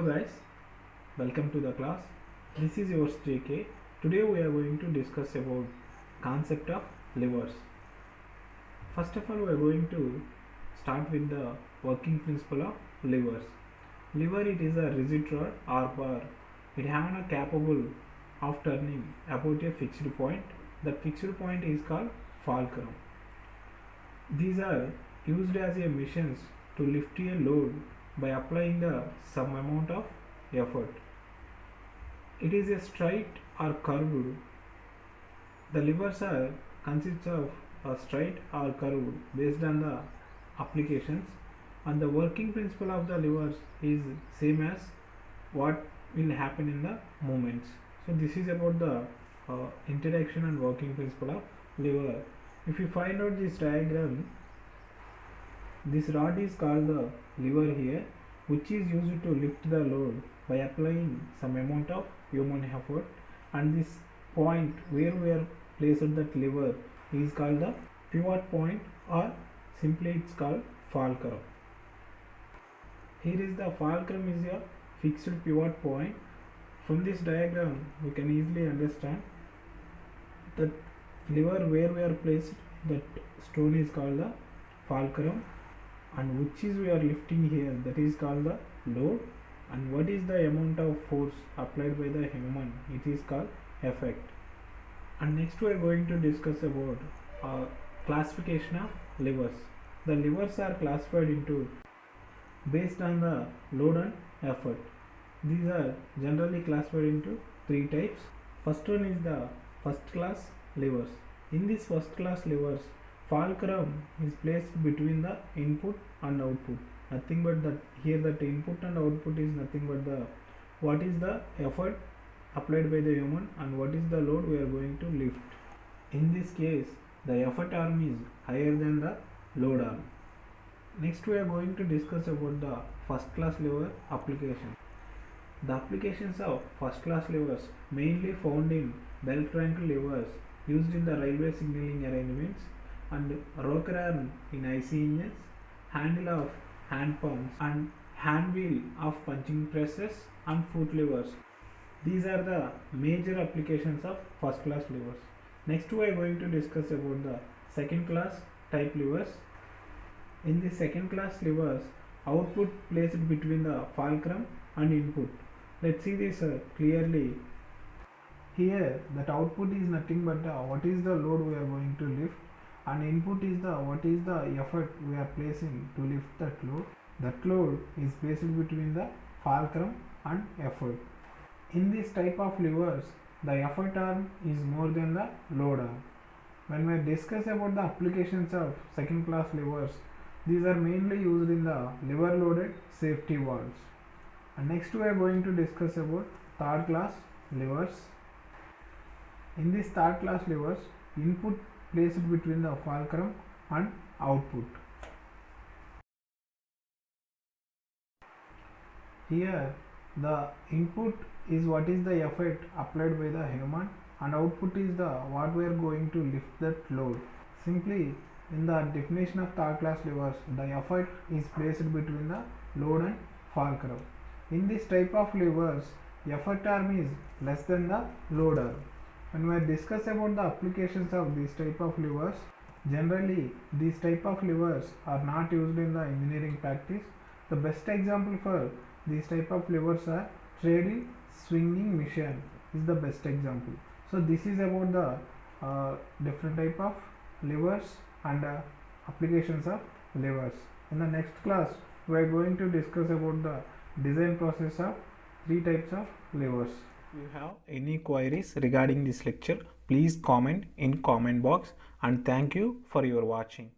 guys, welcome to the class. This is yours JK. Today we are going to discuss about concept of levers. First of all, we are going to start with the working principle of levers. Lever, it is a rigid rod or bar. It has a capable of turning about a fixed point. That fixed point is called fulcrum. These are used as a machines to lift a load by applying the some amount of effort. It is a straight or curved. The levers are consists of a straight or curved based on the applications, and the working principle of the levers is same as what will happen in the movements. So this is about the introduction and working principle of lever. If you find out this diagram, this rod is called the lever here, which is used to lift the load by applying some amount of human effort, and this point where we are placed that lever is called the pivot point, or simply it's called fulcrum. Here is the fulcrum is a fixed pivot point. From this diagram we can easily understand that lever where we are placed, that stone is called the fulcrum, and which is we are lifting here, that is called the load, and what is the amount of force applied by the human, it is called effect. And next we are going to discuss about classification of levers. The levers are classified into based on the load and effort. These are generally classified into three types. First one is the first class levers. In this first class levers, fulcrum is placed between the input and output. Nothing but that here that input and output is nothing but the what is the effort applied by the human and what is the load we are going to lift. In this case, the effort arm is higher than the load arm. Next we are going to discuss about the first class lever application. The applications of first class levers mainly found in belt triangle levers used in the railway signaling arrangements, and rocker arm in IC engines, handle of hand pumps, and hand wheel of punching presses, and foot levers. These are the major applications of first class levers. Next we are going to discuss about the second class type levers. In the second class levers, output placed between the fulcrum and input. Let's see this clearly. Here that output is nothing but what is the load we are going to lift, and input is the what is the effort we are placing to lift that load. That load is placed between the fulcrum and effort. In this type of levers, the effort arm is more than the load arm. When we discuss about the applications of second class levers, these are mainly used in the lever loaded safety valves. And next we are going to discuss about third class levers. In this third class levers, input placed between the fulcrum and output. Here the input is what is the effort applied by the human, and output is the what we are going to lift that load. Simply in the definition of third class levers, the effort is placed between the load and fulcrum. In this type of levers, effort arm is less than the load arm. When we discuss about the applications of this type of levers, generally these type of levers are not used in the engineering practice. The best example for these type of levers are treadle swinging machine is the best example. So this is about the different type of levers and applications of levers. In the next class, we are going to discuss about the design process of three types of levers. If you have any queries regarding this lecture, please comment in comment box, and thank you for your watching.